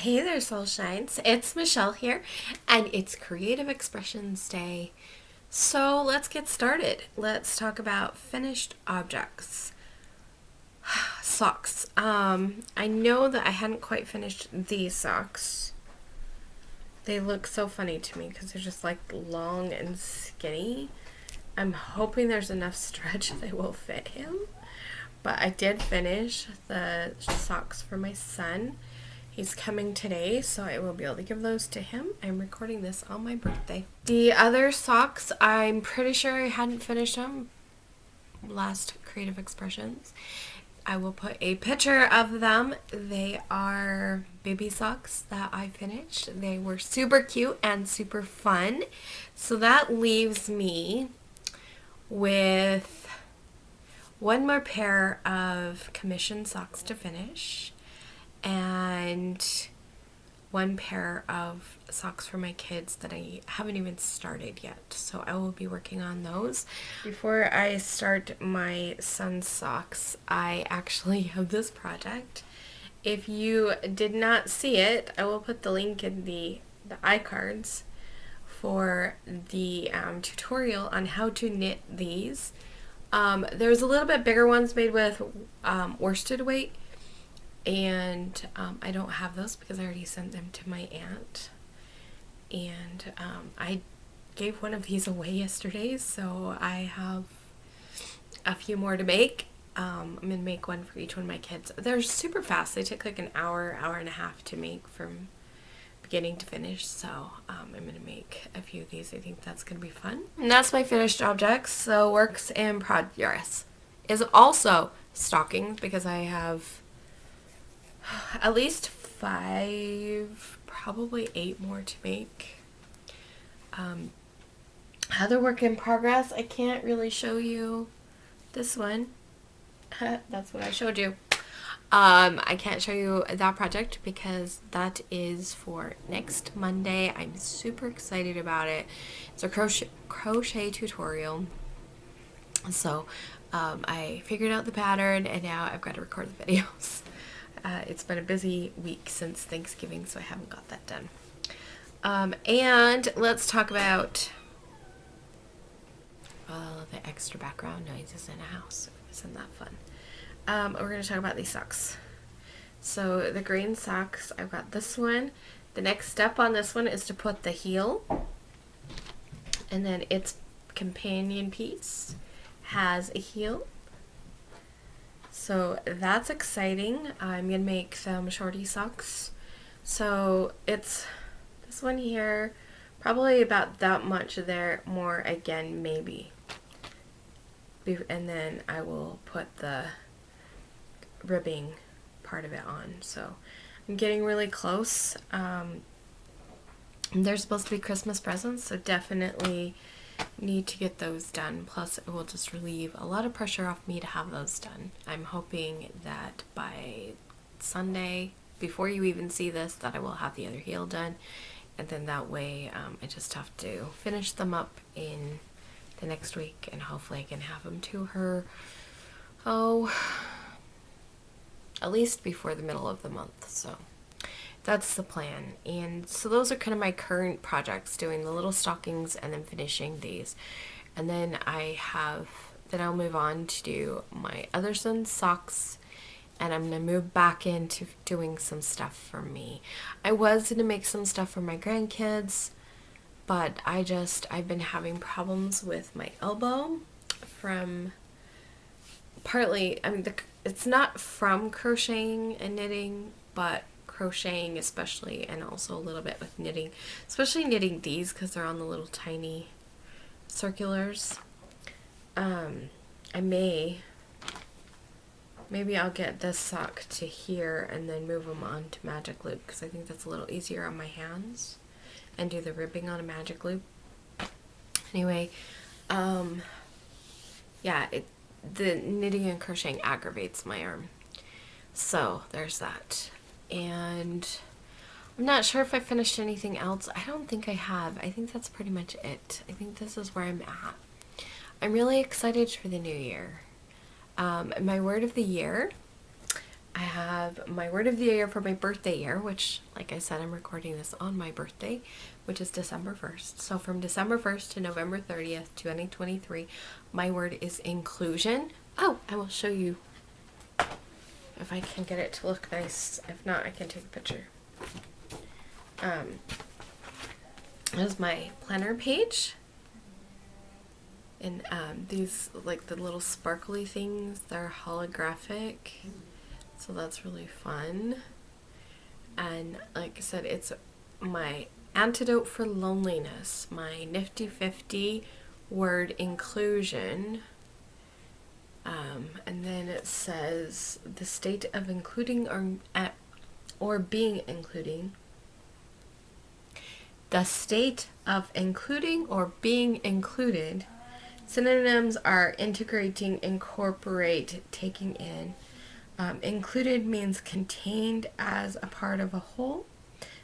Hey there, Soul Shines. It's Michelle here, and it's Creative Expressions Day. So let's get started. Let's talk about finished objects. Socks. I know that I hadn't quite finished these socks. They look so funny to me because they're just like long and skinny. I'm hoping there's enough stretch they will fit him. But I did finish the socks for my son. He's coming today, so I will be able to give those to him. I'm recording this on my birthday. The other socks, I'm pretty sure I hadn't finished them last Creative Expressions. I will put a picture of them. They are baby socks that I finished. They were super cute and super fun. So that leaves me with one more pair of commission socks to finish and one pair of socks for my kids that I haven't even started yet. So I will be working on those. Before I start my son's socks, I actually have this project. If you did not see it, I will put the link in the iCards for the tutorial on how to knit these. There's a little bit bigger ones made with worsted weight, and I don't have those because I already sent them to my aunt. And I gave one of these away yesterday, so I have a few more to make. I'm going to make one for each one of my kids. They're super fast. They take like an hour, hour and a half to make from beginning to finish, so I'm going to make a few of these. I think that's going to be fun. And that's my finished objects. So works in progress is also stockings, because I have at least 5, probably 8 more to make. Other work in progress, I can't really show you this one. That's what I showed you. I can't show you that project because that is for next Monday. I'm super excited about it. It's a crochet tutorial. So I figured out the pattern, and now I've got to record the videos. It's been a busy week since Thanksgiving, so I haven't got that done. And let's talk about the extra background noises in a house. Isn't that fun? We're going to talk about these socks. So the green socks, I've got this one. The next step on this one is to put the heel, and then its companion piece has a heel. So that's exciting. I'm going to make some shorty socks. So it's this one here, probably about that much there, more again maybe. And then I will put the ribbing part of it on. So I'm getting really close. They're supposed to be Christmas presents, so definitely need to get those done. Plus it will just relieve a lot of pressure off me to have those done. I'm hoping that by Sunday, before you even see this, that I will have the other heel done, and then that way I just have to finish them up in the next week, and hopefully I can have them to her at least before the middle of the month. So that's the plan. And so those are kind of my current projects, doing the little stockings and then finishing these. And then I'll move on to do my other son's socks, and I'm going to move back into doing some stuff for me. I was going to make some stuff for my grandkids, but I've been having problems with my elbow from partly, it's not from crocheting and knitting, but crocheting especially, and also a little bit with knitting, especially knitting these because they're on the little tiny circulars. Maybe I'll get this sock to here and then move them on to magic loop, because I think that's a little easier on my hands, and do the ribbing on a magic loop. Anyway, the knitting and crocheting aggravates my arm. So there's that. And I'm not sure if I finished anything else. I don't think I have. I think that's pretty much it. I think this is where I'm at. I'm really excited for the new year. My word of the year, I have my word of the year for my birthday year, which, like I said, I'm recording this on my birthday, which is December 1st. So from December 1st to November 30th, 2023, my word is inclusion. Oh, I will show you if I can get it to look nice. If not, I can take a picture. This is my planner page. And these, like the little sparkly things, they're holographic. So that's really fun. And like I said, it's my antidote for loneliness, my nifty 50 word inclusion. And then it says the state of including or being including. The state of including or being included. Synonyms are integrating, incorporate, taking in. Included means contained as a part of a whole.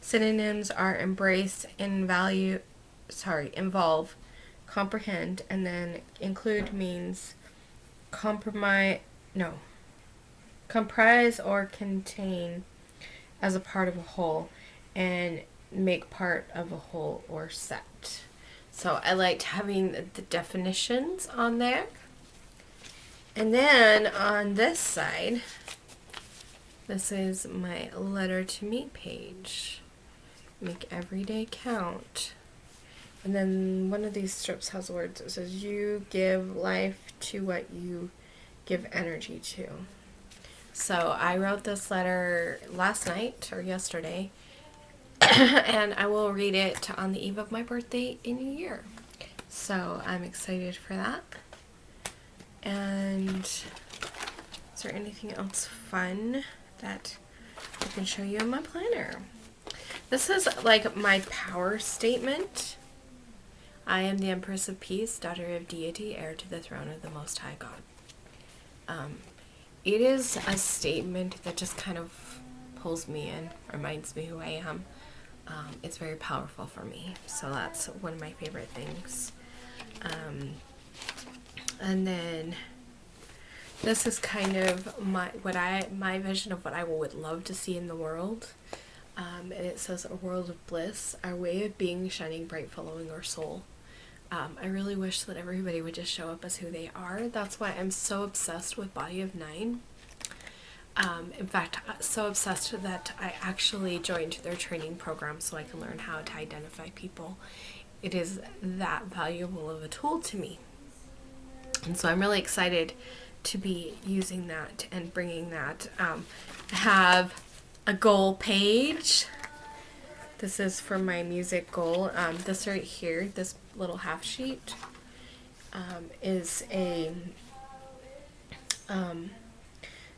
Synonyms are embrace, involve, comprehend, and then include means comprise or contain as a part of a whole, and make part of a whole or set. So I liked having the definitions on there. And then on this side, this is my letter to me page. Make every day count. And then one of these strips has words that says, you give life to what you give energy to. So I wrote this letter last night or yesterday, and I will read it on the eve of my birthday in a year. So I'm excited for that. And is there anything else fun that I can show you in my planner? This is like my power statement. I am the Empress of Peace, daughter of deity, heir to the throne of the Most High God. It is a statement that just kind of pulls me in, reminds me who I am. It's very powerful for me, so that's one of my favorite things. And then this is kind of my vision of what I would love to see in the world. And it says, a world of bliss, our way of being shining bright, following our soul. I really wish that everybody would just show up as who they are. That's why I'm so obsessed with Body of Nine. In fact, so obsessed that I actually joined their training program so I can learn how to identify people. It is that valuable of a tool to me. And so I'm really excited to be using that and bringing that. I have a goal page. This is for my music goal. This right here, this little half sheet, is a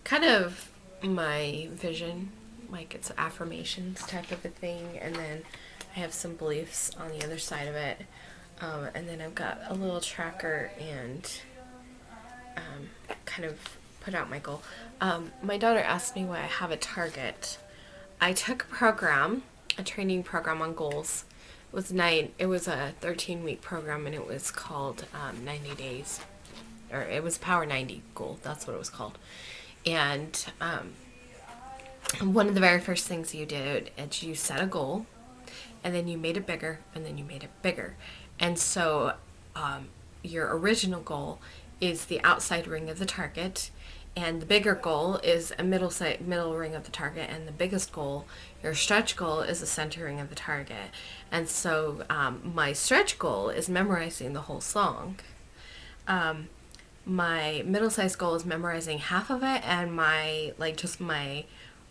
kind of my vision, like it's affirmations type of a thing, and then I have some beliefs on the other side of it, and then I've got a little tracker and kind of put out my goal. My daughter asked me why I have a target. I took a training program on goals. It was a 13-week program, and it was called 90 days, or it was Power 90 goal. That's what it was called. And one of the very first things you did is you set a goal, and then you made it bigger, and then you made it bigger. And so your original goal is the outside ring of the target, and the bigger goal is a middle ring of the target, and the biggest goal, your stretch goal, is the center ring of the target. And so my stretch goal is memorizing the whole song. My middle-sized goal is memorizing half of it, and my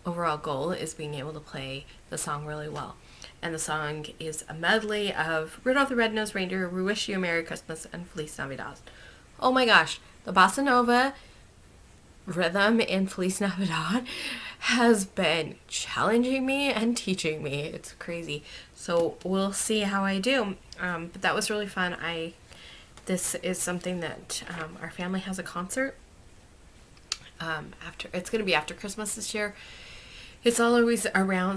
overall goal is being able to play the song really well. And the song is a medley of Rudolph the Red-Nosed Reindeer, We Wish You a Merry Christmas, and Feliz Navidad. Oh my gosh, the bossa nova rhythm in Feliz Navidad has been challenging me and teaching me. It's crazy. So we'll see how I do. But that was really fun. This is something that our family has a concert. It's going to be after Christmas this year. It's always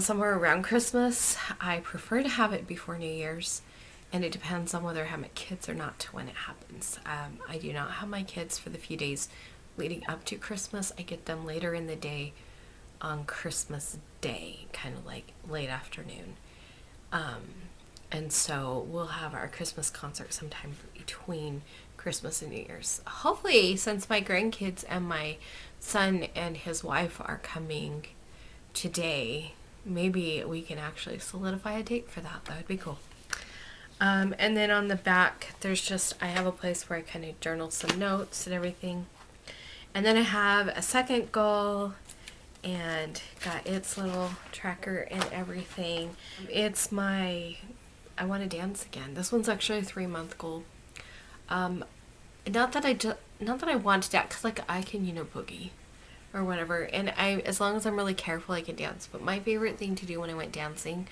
somewhere around Christmas. I prefer to have it before New Year's, and it depends on whether I have my kids or not to when it happens. I do not have my kids for the few days leading up to Christmas. I get them later in the day on Christmas Day, kind of like late afternoon. And so we'll have our Christmas concert sometime between Christmas and New Year's. Hopefully, since my grandkids and my son and his wife are coming today, maybe we can actually solidify a date for that. That would be cool. And then on the back, there's just, I have a place where I kind of journal some notes and everything. And then I have a second goal and got its little tracker and everything. It's my, I want to dance again. This one's actually a 3-month goal. Not that I want to dance, because like I can, boogie or whatever. And as long as I'm really careful, I can dance. But my favorite thing to do when I went dancing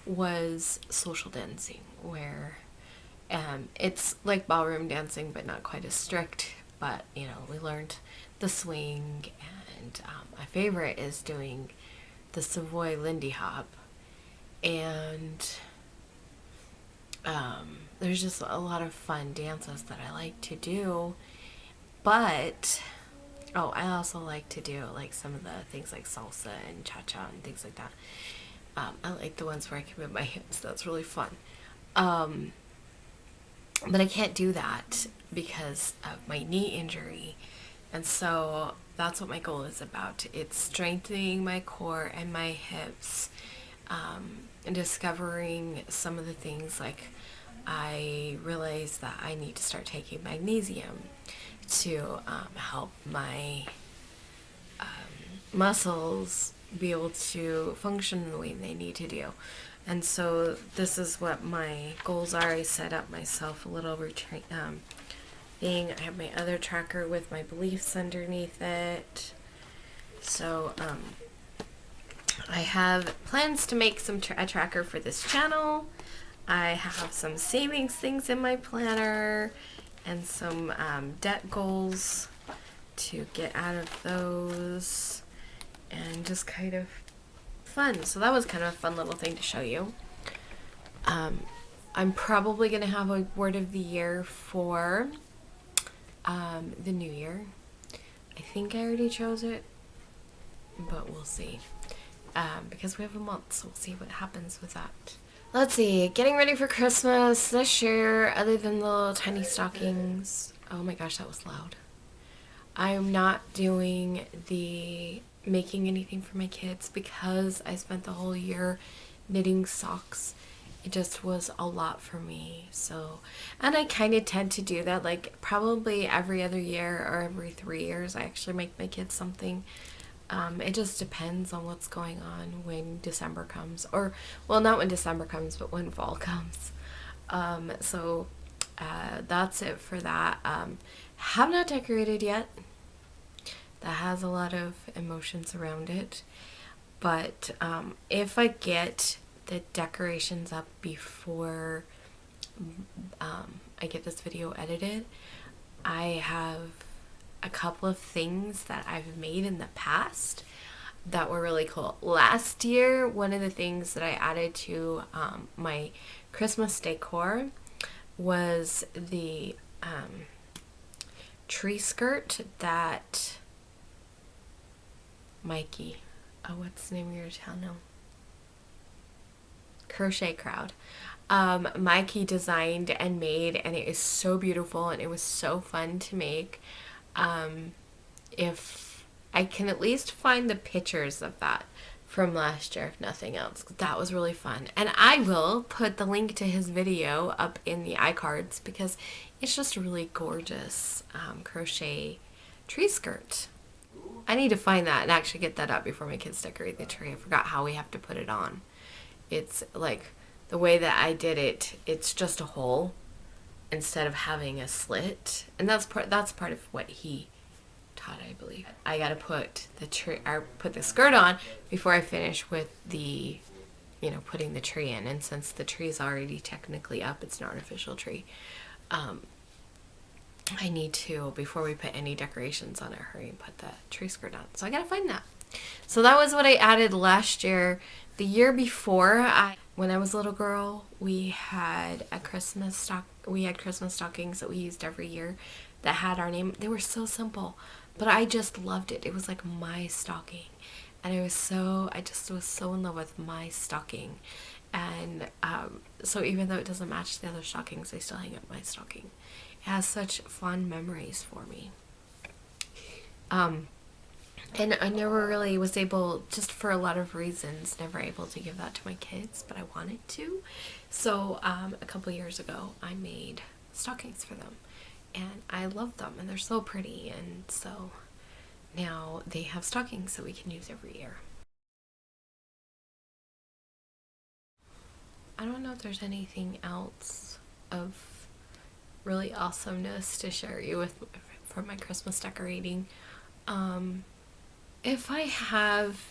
was social dancing, where it's like ballroom dancing, but not quite as strict. But, we learned the swing, and my favorite is doing the Savoy Lindy Hop. And there's just a lot of fun dances that I like to do. But, I also like to do like some of the things like salsa and cha-cha and things like that. I like the ones where I can move my hips. That's really fun. But I can't do that because of my knee injury. And so that's what my goal is about. It's strengthening my core and my hips, and discovering some of the things, like I realized that I need to start taking magnesium to help my muscles be able to function the way they need to do. And so this is what my goals are. I set up myself a little thing. I have my other tracker with my beliefs underneath it. So I have plans to make a tracker for this channel. I have some savings things in my planner and some debt goals to get out of those, and just kind of fun. So that was kind of a fun little thing to show you. I'm probably going to have a word of the year for the new year. I think I already chose it, but we'll see. Because we have a month, so we'll see what happens with that. Let's see, getting ready for Christmas this year, other than the little tiny stockings. Oh my gosh, that was loud. I'm not doing making anything for my kids because I spent the whole year knitting socks. It just was a lot for me. So, and I kind of tend to do that, like probably every other year or every 3 years, I actually make my kids something. It just depends on what's going on when December comes, or, well, not when December comes, but when fall comes. So that's it for that. Have not decorated yet. That has a lot of emotions around it. But if I get the decorations up before I get this video edited, I have a couple of things that I've made in the past that were really cool. Last year, one of the things that I added to my Christmas decor was the tree skirt that Mikey, what's the name of your channel? Crochet Crowd. Mikey designed and made, and it is so beautiful, and it was so fun to make. If I can at least find the pictures of that from last year, if nothing else, that was really fun. And I will put the link to his video up in the iCards because it's just a really gorgeous crochet tree skirt. I need to find that and actually get that up before my kids decorate the tree. I forgot how we have to put it on. It's like the way that I did it, it's just a hole instead of having a slit, and that's part of what he taught, I believe. I gotta put the skirt on before I finish with the, putting the tree in. And since the tree is already technically up, it's an artificial tree. I need to, before we put any decorations on it, hurry and put the tree skirt on. So I gotta find that. So that was what I added last year. The year before, when I was a little girl, we had Christmas stockings that we used every year that had our name. They were so simple, but I just loved it. It was like my stocking. and I just was so in love with my stocking. And so even though it doesn't match the other stockings, I still hang up my stocking. It has such fond memories for me. And I never really was able, just for a lot of reasons, never able to give that to my kids, but I wanted to. So a couple years ago, I made stockings for them, and I love them, and they're so pretty, and so now they have stockings that we can use every year. I don't know if there's anything else of really awesomeness to share you with from my Christmas decorating. Um, if I have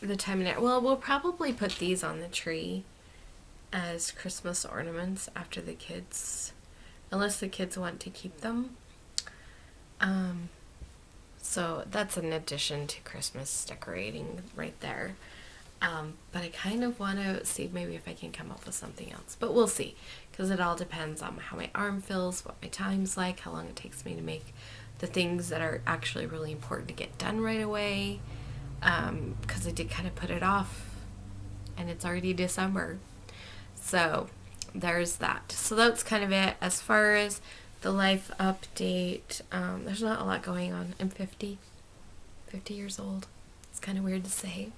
the time and well, we'll probably put these on the tree as Christmas ornaments after the kids, unless the kids want to keep them. Um, so that's an addition to Christmas decorating right there. But I kind of want to see maybe if I can come up with something else. But we'll see, because it all depends on how my arm feels, what my time's like, how long it takes me to make the things that are actually really important to get done right away. Because I did kind of put it off, and it's already December. So there's that. So that's kind of it. As far as the life update, there's not a lot going on. I'm 50 years old. It's kind of weird to say.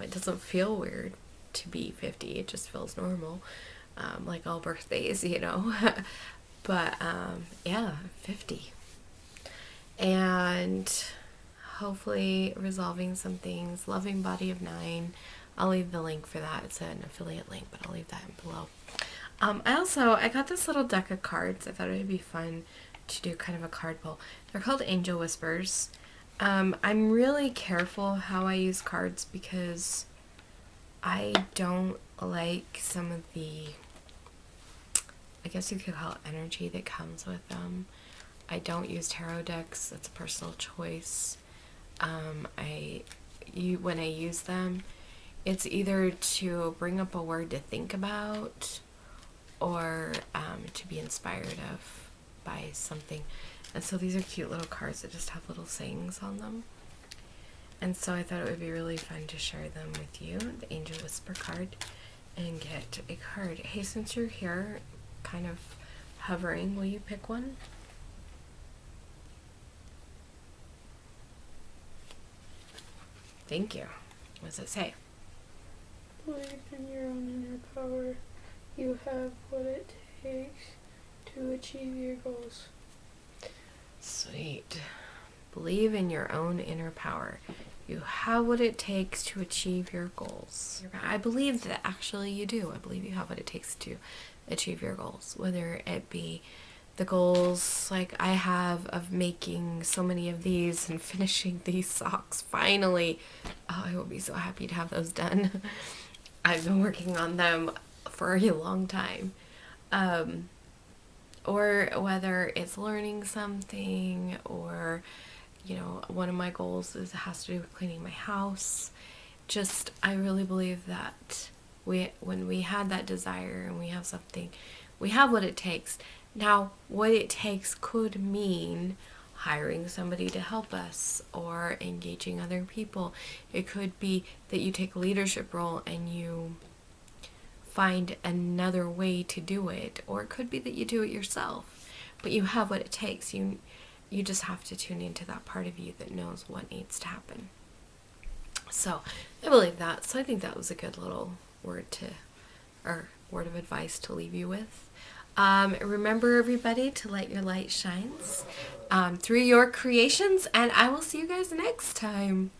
It doesn't feel weird to be 50. It just feels normal, like all birthdays, you know. But yeah, 50. And hopefully resolving some things. Loving Body of 9. I'll leave the link for that. It's an affiliate link, but I'll leave that in below. I got this little deck of cards. I thought it would be fun to do kind of a card pull. They're called Angel Whispers. I'm really careful how I use cards because I don't like some of the, I guess you could call it energy that comes with them. I don't use tarot decks. It's a personal choice. When I use them, it's either to bring up a word to think about or to be inspired of by something. And so these are cute little cards that just have little sayings on them. And so I thought it would be really fun to share them with you, the Angel Whisper card, and get a card. Hey, since you're here, kind of hovering, will you pick one? Thank you. What does it say? Believe in your own inner power. You have what it takes to achieve your goals. Sweet. Believe in your own inner power. You have what it takes to achieve your goals. I believe that actually you do. I believe you have what it takes to achieve your goals, whether it be the goals like I have of making so many of these and finishing these socks finally. Oh, I will be so happy to have those done. I've been working on them for a long time. Or whether it's learning something, or one of my goals has to do with cleaning my house. Just, I really believe that when we had that desire and we have something, we have what it takes. Now, what it takes could mean hiring somebody to help us or engaging other people. It could be that you take a leadership role and you find another way to do it, or it could be that you do it yourself, but you have what it takes. You just have to tune into that part of you that knows what needs to happen. So I believe that. So I think that was a good little word of advice to leave you with. Remember, everybody, to let your light shines through your creations, and I will see you guys next time.